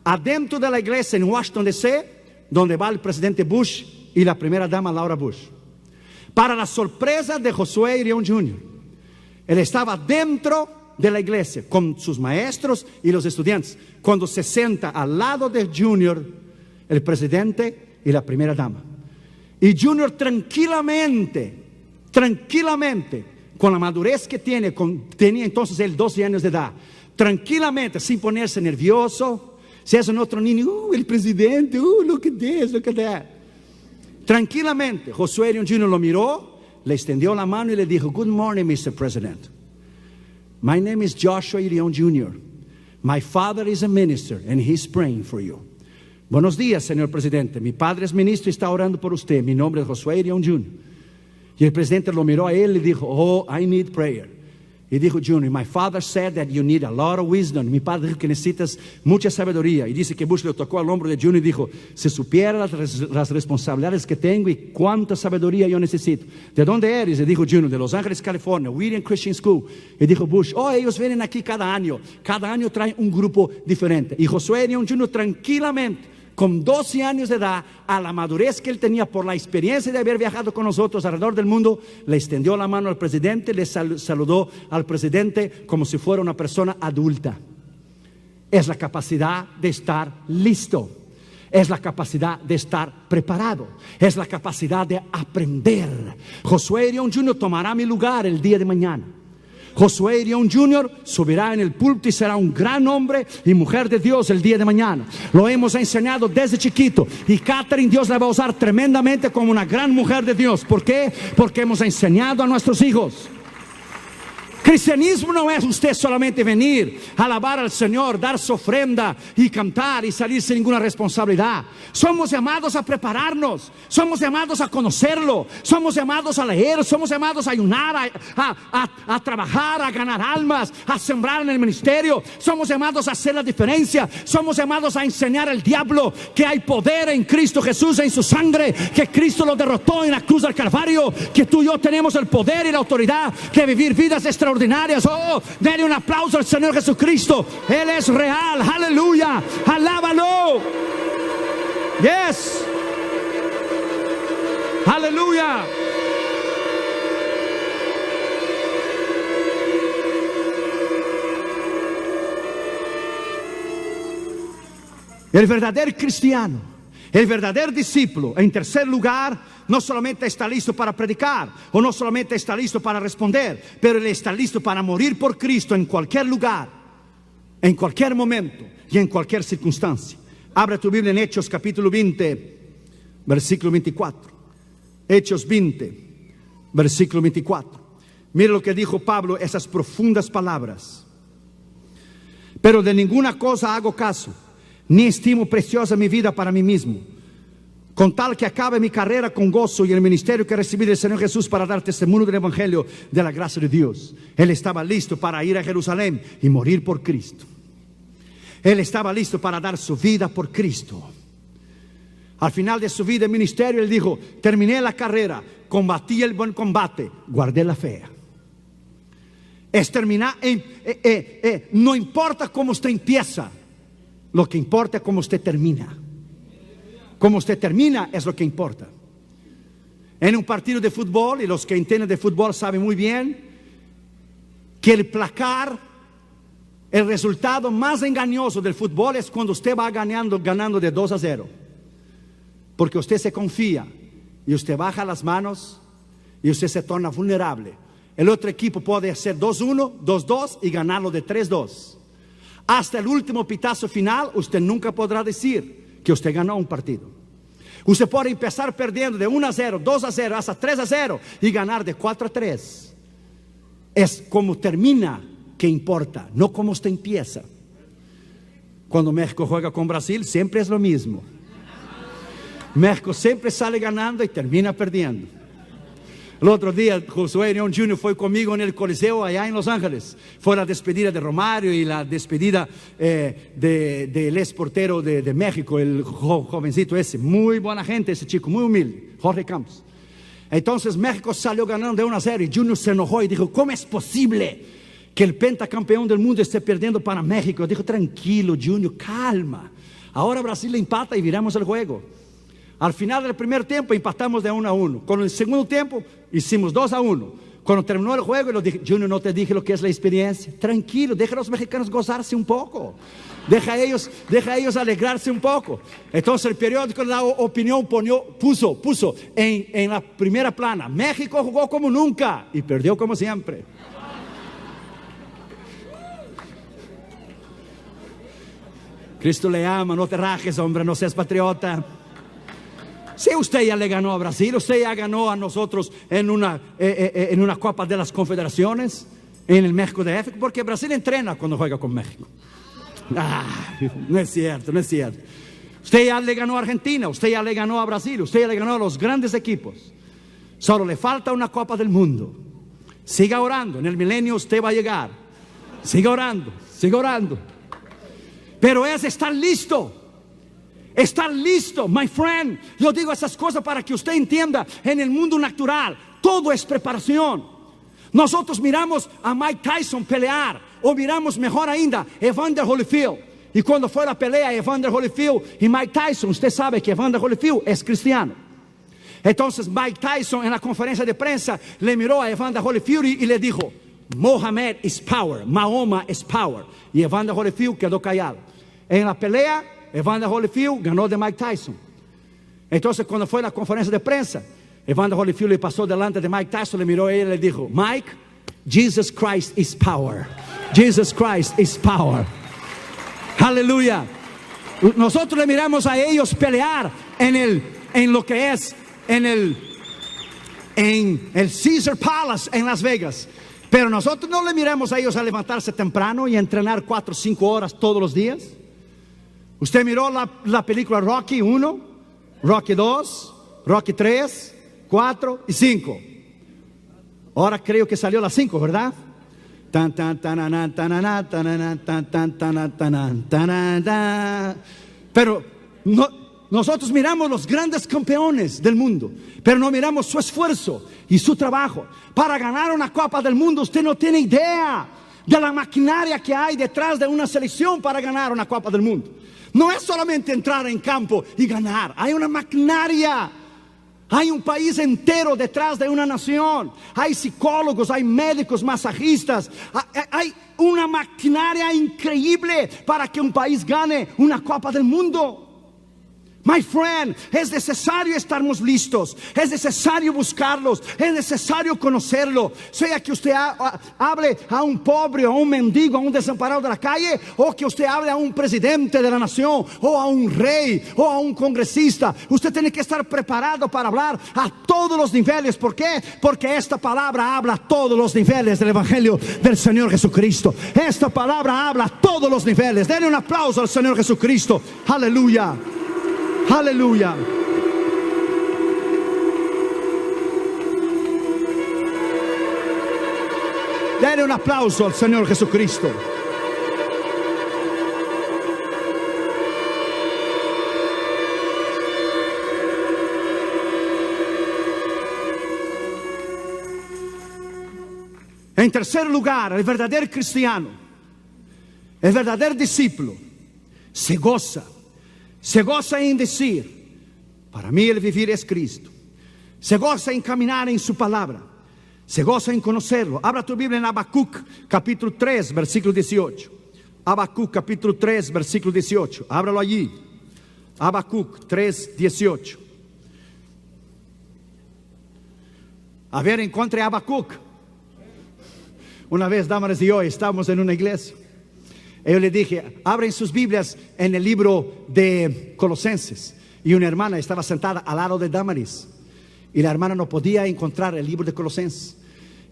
adentro de la iglesia en Washington D.C., donde va el presidente Bush y la primera dama Laura Bush. Para la sorpresa de Josué y León Jr., él estaba dentro de la iglesia con sus maestros y los estudiantes, cuando se sienta al lado de Junior, el presidente y la primera dama. Y Junior tranquilamente, con la madurez que tenía entonces él 12 años de edad, tranquilamente, sin ponerse nervioso. Si es un otro niño, el presidente, look at this, look at that. Tranquilamente, Josué León Jr. lo miró, le extendió la mano y le dijo, good morning, Mr. President. My name is Joshua León Jr. My father is a minister and he's praying for you. Buenos días, señor presidente. Mi padre es ministro y está orando por usted. Mi nombre es Josué León Jr. Y el presidente lo miró a él y dijo, oh, I need prayer. Y dijo Junior, my father said that you need a lot of wisdom. Mi padre dijo que necesitas mucha sabiduría. Y dice que Bush le tocó al hombro de Junior y dijo, si supiera las responsabilidades que tengo y cuánta sabiduría yo necesito. ¿De dónde eres? Y dijo Junior, de Los Ángeles, California, William Christian School. Y dijo Bush, oh, ellos vienen aquí cada año traen un grupo diferente. Y Josué León Jr. tranquilamente, con 12 años de edad, a la madurez que él tenía por la experiencia de haber viajado con nosotros alrededor del mundo, le extendió la mano al presidente, le saludó al presidente como si fuera una persona adulta. Es la capacidad de estar listo, es la capacidad de estar preparado, es la capacidad de aprender. Josué León Jr. tomará mi lugar el día de mañana. Josué León Jr. subirá en el púlpito y será un gran hombre y mujer de Dios el día de mañana. Lo hemos enseñado desde chiquito. Y Catherine, Dios la va a usar tremendamente como una gran mujer de Dios. ¿Por qué? Porque hemos enseñado a nuestros hijos. Cristianismo no es usted solamente venir, alabar al Señor, dar su ofrenda y cantar y salir sin ninguna responsabilidad. Somos llamados a prepararnos, somos llamados a conocerlo, somos llamados a leer, somos llamados a ayunar, a trabajar, a ganar almas, a sembrar en el ministerio. Somos llamados a hacer la diferencia, somos llamados a enseñar al diablo que hay poder en Cristo Jesús, en su sangre, que Cristo lo derrotó en la cruz del Calvario, que tú y yo tenemos el poder y la autoridad de vivir vidas extraordinarias. Oh, denle un aplauso al Señor Jesucristo. Él es real, aleluya, alábalo. Yes, aleluya. El verdadero cristiano, el verdadero discípulo, en tercer lugar, no solamente está listo para predicar, o no solamente está listo para responder, pero él está listo para morir por Cristo en cualquier lugar, en cualquier momento y en cualquier circunstancia. Abre tu Biblia en Hechos capítulo 20, versículo 24. Hechos 20, versículo 24. Mira lo que dijo Pablo, esas profundas palabras. Pero de ninguna cosa hago caso, ni estimo preciosa mi vida para mí mismo, con tal que acabe mi carrera con gozo y el ministerio que recibí del Señor Jesús para dar testimonio del Evangelio de la gracia de Dios. Él estaba listo para ir a Jerusalén y morir por Cristo. Él estaba listo para dar su vida por Cristo. Al final de su vida en ministerio, él dijo: terminé la carrera, combatí el buen combate, guardé la fe. Es terminar, no importa cómo usted empieza, lo que importa es cómo usted termina. Cómo usted termina es lo que importa. En un partido de fútbol, y los que entienden de fútbol saben muy bien, que el placar, el resultado más engañoso del fútbol es cuando usted va ganando de 2-0. Porque usted se confía y usted baja las manos y usted se torna vulnerable. El otro equipo puede hacer 2-1, 2-2 y ganarlo de 3-2. Hasta el último pitazo final, usted nunca podrá decir que usted ganó un partido. Usted puede empezar perdiendo de 1-0, 2-0, hasta 3-0 y ganar de 4-3. Es como termina que importa, no como usted empieza. Cuando México juega con Brasil, siempre es lo mismo. México siempre sale ganando y termina perdiendo. El otro día Josué León Jr. fue conmigo en el Coliseo allá en Los Ángeles. Fue la despedida de Romario y la despedida del ex portero de México, el jovencito ese. Muy buena gente ese chico, muy humilde, Jorge Campos. Entonces México salió ganando de 1-0 y Junior se enojó y dijo: ¿cómo es posible que el pentacampeón del mundo esté perdiendo para México? Dijo: tranquilo Junior, calma. Ahora Brasil le empata y viramos el juego. Al final del primer tiempo empatamos de 1-1. Con el segundo tiempo hicimos 2-1. Cuando terminó el juego, yo dije: Junior, no te dije lo que es la experiencia. Tranquilo, deja a los mexicanos gozarse un poco. Deja a ellos alegrarse un poco. Entonces el periódico de La Opinión puso en la primera plana: México jugó como nunca y perdió como siempre. Cristo le ama, no te rajes, hombre, no seas patriota. Si usted ya le ganó a Brasil, usted ya ganó a nosotros en una Copa de las Confederaciones, en el México de F, porque Brasil entrena cuando juega con México. No es cierto, no es cierto. Usted ya le ganó a Argentina, usted ya le ganó a Brasil, usted ya le ganó a los grandes equipos. Solo le falta una Copa del Mundo. Siga orando, en el milenio usted va a llegar. Siga orando, siga orando. Pero es estar listo. Estar listo, my friend. Yo digo esas cosas para que usted entienda. En el mundo natural todo es preparación. Nosotros miramos a Mike Tyson pelear, o miramos mejor ainda Evander Holyfield. Y cuando fue la pelea Evander Holyfield y Mike Tyson, usted sabe que Evander Holyfield es cristiano. Entonces Mike Tyson en la conferencia de prensa le miró a Evander Holyfield y le dijo: Mohammed is power, Mahoma is power. Y Evander Holyfield quedó callado. En la pelea Evander Holyfield ganó de Mike Tyson. Entonces cuando fue a la conferencia de prensa, Evander Holyfield le pasó delante de Mike Tyson, le miró a él y le dijo: Mike, Jesus Christ is power. Jesus Christ is power. Aleluya. Nosotros le miramos a ellos pelear en el Caesar Palace en Las Vegas. Pero nosotros no le miramos a ellos a levantarse temprano y entrenar 4 o 5 horas todos los días. Usted miró la película Rocky 1, Rocky 2, Rocky 3, 4 y 5. Ahora creo que salió la 5, ¿verdad? Pero nosotros miramos los grandes campeones del mundo, pero no miramos su esfuerzo y su trabajo. Para ganar una Copa del Mundo, usted no tiene idea de la maquinaria que hay detrás de una selección para ganar una Copa del Mundo. No es solamente entrar en campo y ganar. Hay una maquinaria. Hay un país entero detrás de una nación. Hay psicólogos, hay médicos, masajistas. Hay una maquinaria increíble para que un país gane una Copa del Mundo. My friend, es necesario estarmos listos, es necesario buscarlos, es necesario conocerlo. Sea que usted hable a un pobre, a un mendigo, a un desamparado de la calle, o que usted hable a un presidente de la nación, o a un rey, o a un congresista. Usted tiene que estar preparado para hablar a todos los niveles. ¿Por qué? Porque esta palabra habla a todos los niveles del Evangelio del Señor Jesucristo. Esta palabra habla a todos los niveles. Denle un aplauso al Señor Jesucristo. Aleluya. Aleluya. Dale un aplauso al Señor Jesucristo. En tercer lugar, el verdadero cristiano, el verdadero discípulo, se goza en decir: para mí el vivir es Cristo. Se goza en caminar en su palabra, se goza en conocerlo. Abra tu Biblia en Habacuc capítulo 3 versículo 18. Habacuc capítulo 3 versículo 18. Ábralo allí. Habacuc 3, 18. A ver, encontre Habacuc. Una vez, Damaris y yo estábamos en una iglesia. Yo le dije: abren sus Biblias en el libro de Colosenses. Y una hermana estaba sentada al lado de Damaris. Y la hermana no podía encontrar el libro de Colosenses.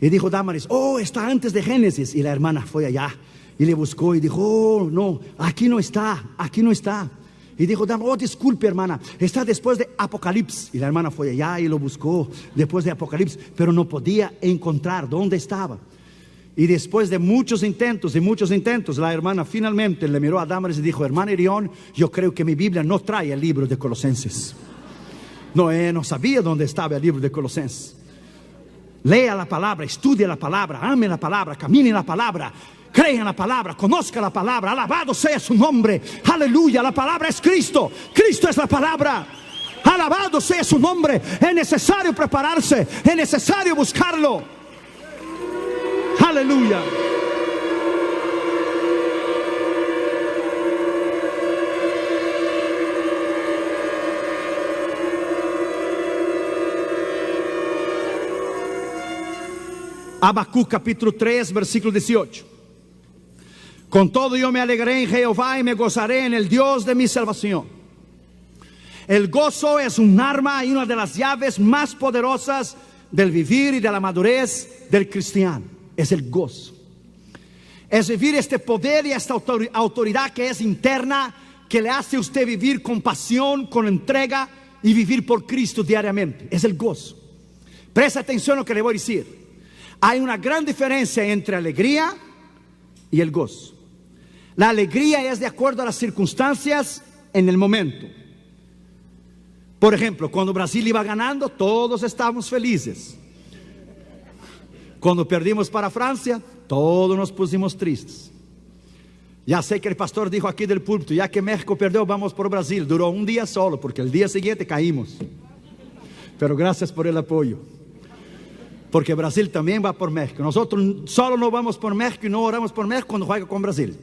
Y dijo Damaris: oh, está antes de Génesis. Y la hermana fue allá y le buscó y dijo: oh, no, aquí no está, aquí no está. Y dijo Damaris: oh, disculpe, hermana, está después de Apocalipsis. Y la hermana fue allá y lo buscó después de Apocalipsis, pero no podía encontrar dónde estaba. Y después de muchos intentos, la hermana finalmente le miró a Damaris y dijo: hermana Irión, yo creo que mi Biblia no trae el libro de Colosenses. No sabía dónde estaba el libro de Colosenses. Lea la palabra, estudie la palabra, ame la palabra, camine en la palabra, crea en la palabra, conozca la palabra. Alabado sea su nombre. Aleluya, la palabra es Cristo. Cristo es la palabra. Alabado sea su nombre. Es necesario prepararse, es necesario buscarlo. Aleluya. Habacuc capítulo 3 versículo 18. Con todo yo me alegré en Jehová y me gozaré en el Dios de mi salvación. El gozo es un arma y una de las llaves más poderosas del vivir y de la madurez del cristiano. Es el gozo. Es vivir este poder y esta autoridad que es interna, que le hace a usted vivir con pasión, con entrega y vivir por Cristo diariamente. Es el gozo. Presta atención a lo que le voy a decir. Hay una gran diferencia entre alegría y el gozo. La alegría es de acuerdo a las circunstancias en el momento. Por ejemplo, cuando Brasil iba ganando, todos estábamos felices. Cuando perdimos para Francia, todos nos pusimos tristes. Ya sé que el pastor dijo aquí del púlpito: ya que México perdió, vamos por Brasil. Duró un día solo, porque el día siguiente caímos. Pero gracias por el apoyo. Porque Brasil también va por México. Nosotros solo no vamos por México y no oramos por México cuando juega con Brasil.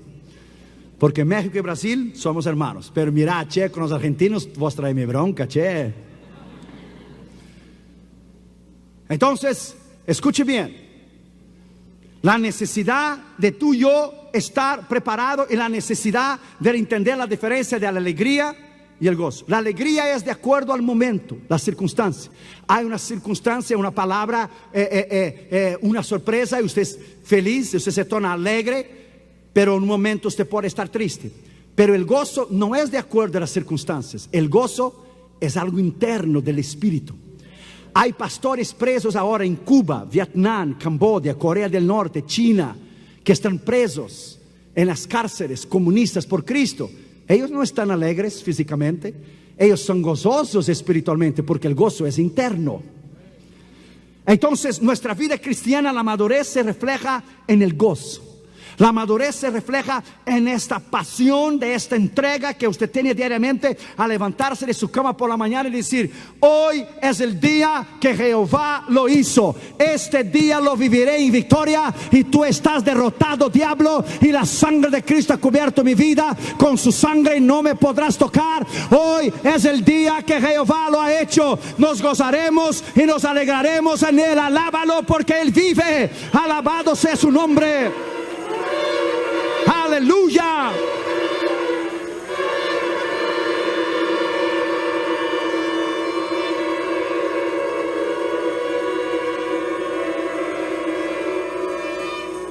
Porque México y Brasil somos hermanos. Pero mira, che, con los argentinos vos traeme bronca, che. Entonces, escuche bien. La necesidad de tú y yo estar preparado y la necesidad de entender la diferencia de la alegría y el gozo. La alegría es de acuerdo al momento, la circunstancia. Hay una circunstancia, una palabra, una sorpresa y usted es feliz, usted se torna alegre, pero en un momento usted puede estar triste. Pero el gozo no es de acuerdo a las circunstancias. El gozo es algo interno del espíritu. Hay pastores presos ahora en Cuba, Vietnam, Camboya, Corea del Norte, China, que están presos en las cárceles comunistas por Cristo. Ellos no están alegres físicamente, ellos son gozosos espiritualmente, porque el gozo es interno. Entonces nuestra vida cristiana, la madurez se refleja en el gozo. La madurez se refleja en esta pasión, de esta entrega que usted tiene diariamente a levantarse de su cama por la mañana y decir: hoy es el día que Jehová lo hizo. Este día lo viviré en victoria y tú estás derrotado, diablo, y la sangre de Cristo ha cubierto mi vida. Con su sangre no me podrás tocar. Hoy es el día que Jehová lo ha hecho. Nos gozaremos y nos alegraremos en él. Alábalo porque él vive. Alabado sea su nombre. Aleluya.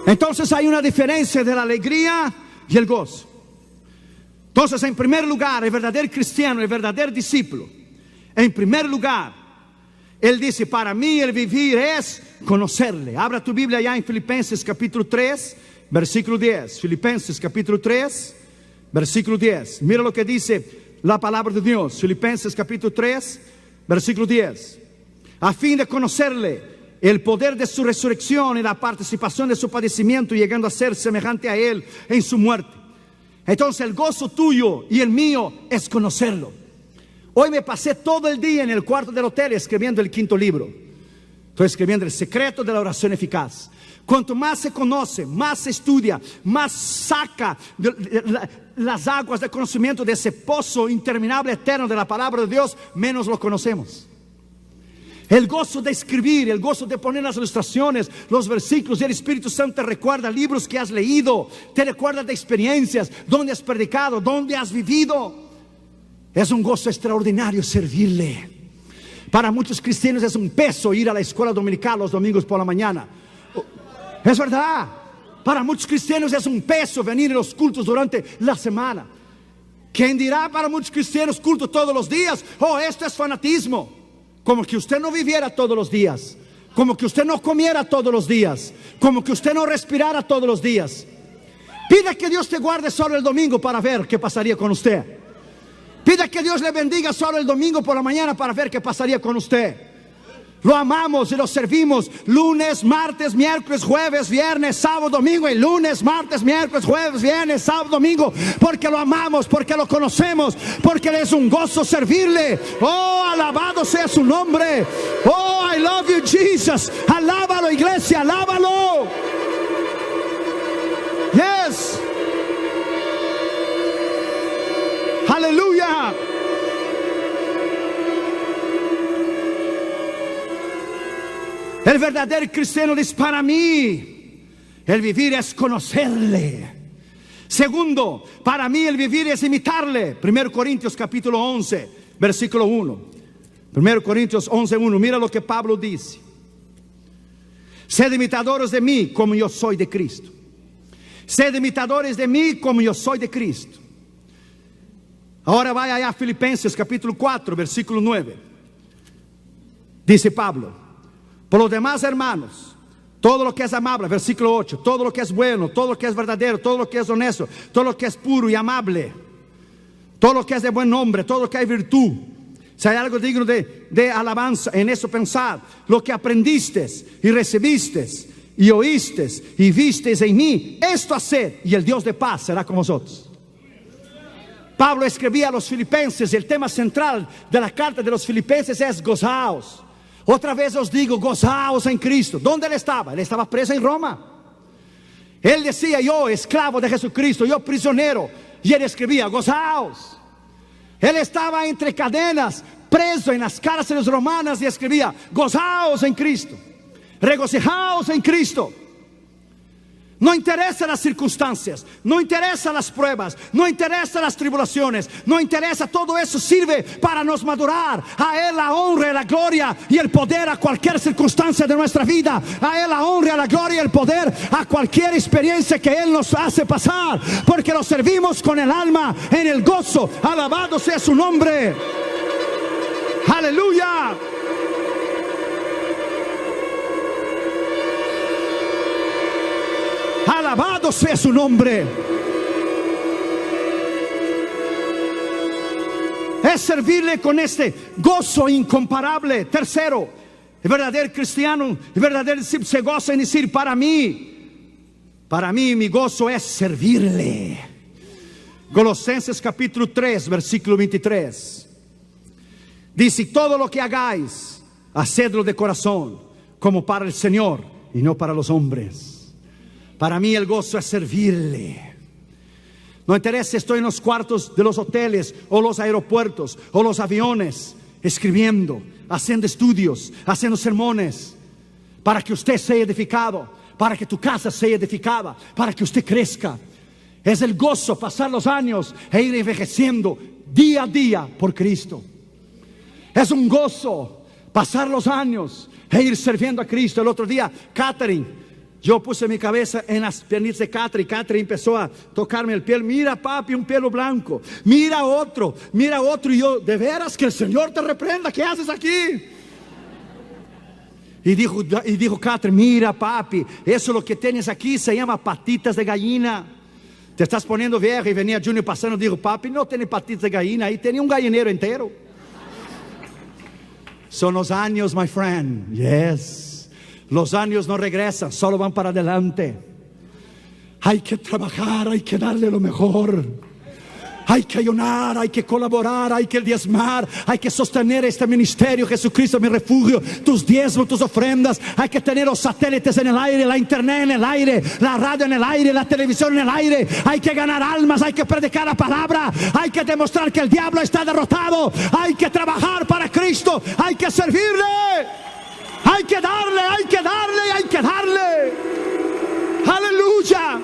Entonces hay una diferencia de la alegría y el gozo. Entonces, en primer lugar, el verdadero cristiano, el verdadero discípulo, en primer lugar, él dice: para mí el vivir es conocerle. Abra tu Biblia ya en Filipenses capítulo 3 versículo 10. Filipenses capítulo 3 versículo 10. Mira lo que dice la palabra de Dios. Filipenses capítulo 3 versículo 10. A fin de conocerle el poder de su resurrección y la participación de su padecimiento, llegando a ser semejante a Él en su muerte. Entonces el gozo tuyo y el mío es conocerlo. Hoy me pasé todo el día en el cuarto del hotel escribiendo el 5º libro. Estoy escribiendo el secreto de la oración eficaz. Cuanto más se conoce, más se estudia, más saca las aguas de conocimiento de ese pozo interminable eterno de la palabra de Dios, menos lo conocemos. El gozo de escribir, el gozo de poner las ilustraciones, los versículos, y el Espíritu Santo te recuerda libros que has leído, te recuerda de experiencias, donde has predicado, donde has vivido. Es un gozo extraordinario servirle. Para muchos cristianos es un peso ir a la escuela dominical los domingos por la mañana. Es verdad. Para muchos cristianos es un peso venir a los cultos durante la semana. ¿Quién dirá para muchos cristianos culto todos los días? Oh, esto es fanatismo. Como que usted no viviera todos los días, como que usted no comiera todos los días, como que usted no respirara todos los días. Pida que Dios te guarde solo el domingo para ver qué pasaría con usted. Pida que Dios le bendiga solo el domingo por la mañana para ver qué pasaría con usted. Lo amamos y lo servimos lunes, martes, miércoles, jueves, viernes, sábado, domingo. Y lunes, martes, miércoles, jueves, viernes, sábado, domingo. Porque lo amamos, porque lo conocemos, porque es un gozo servirle. Oh, alabado sea su nombre. Oh, I love you, Jesus. Alábalo, iglesia, alábalo. Yes. Aleluya. El verdadero cristiano dice: para mí el vivir es conocerle. Segundo, para mí el vivir es imitarle. 1 Corintios capítulo 11 versículo 1. 1 Corintios 11:1. Mira lo que Pablo dice: sed imitadores de mí como yo soy de Cristo. Sed imitadores de mí como yo soy de Cristo. Ahora vaya allá a Filipenses capítulo 4 versículo 9. Dice Pablo: por los demás, hermanos, todo lo que es amable, versículo 8, todo lo que es bueno, todo lo que es verdadero, todo lo que es honesto, todo lo que es puro y amable, todo lo que es de buen nombre, todo lo que hay virtud, si hay algo digno de alabanza, en eso pensad. Lo que aprendiste y recibiste y oíste y visteis en mí, esto haced, y el Dios de paz será con vosotros. Pablo escribía a los filipenses, y el tema central de la carta de los filipenses es gozaos. Otra vez os digo, gozaos en Cristo. ¿Dónde él estaba? Él estaba preso en Roma. Él decía: yo, esclavo de Jesucristo, yo prisionero. Y él escribía: gozaos. Él estaba entre cadenas, preso en las cárceles romanas, y escribía: gozaos en Cristo, regocijaos en Cristo. No interesa las circunstancias, no interesa las pruebas, no interesa las tribulaciones, no interesa. Todo eso sirve para nos madurar. A Él la honra y la gloria y el poder a cualquier circunstancia de nuestra vida. A Él la honra, la gloria y el poder a cualquier experiencia que Él nos hace pasar, porque lo servimos con el alma en el gozo. Alabado sea su nombre. Aleluya. Alabado sea su nombre. Es servirle con este gozo incomparable. Tercero, el verdadero cristiano, el verdadero discípulo se goza en decir: para mí mi gozo es servirle. Colosenses capítulo 3 versículo 23 dice: todo lo que hagáis, hacedlo de corazón, como para el Señor y no para los hombres. Para mí el gozo es servirle. No interesa si estoy en los cuartos de los hoteles, o los aeropuertos, o los aviones, escribiendo, haciendo estudios, haciendo sermones, para que usted sea edificado, para que tu casa sea edificada, para que usted crezca. Es el gozo pasar los años e ir envejeciendo día a día por Cristo. Es un gozo pasar los años e ir sirviendo a Cristo. El otro día, Catherine, yo puse mi cabeza en las piernitas de Catherine, y Catherine empezó a tocarme el pelo. Mira, papi, un pelo blanco. Mira otro. Y yo: de veras, que el Señor te reprenda. ¿Qué haces aquí? Y dijo Catherine: mira, papi, eso lo que tienes aquí se llama patitas de gallina. Te estás poniendo vieja. Y venía Junior pasando y dijo: papi, no tiene patitas de gallina. Ahí tenía un gallinero entero. Son los años, my friend. Yes. Los años no regresan, solo van para adelante. Hay que trabajar, hay que darle lo mejor. Hay que ayunar, hay que colaborar, hay que diezmar, hay que sostener este ministerio. Jesucristo mi refugio, tus diezmos, tus ofrendas. Hay que tener los satélites en el aire, la internet en el aire, la radio en el aire, la televisión en el aire. Hay que ganar almas, hay que predicar la palabra, hay que demostrar que el diablo está derrotado. Hay que trabajar para Cristo, hay que servirle, hay que darle, hay que darle, hay que darle. Aleluya.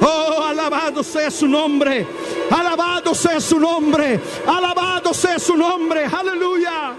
Oh, alabado sea su nombre, alabado sea su nombre, alabado sea su nombre, aleluya.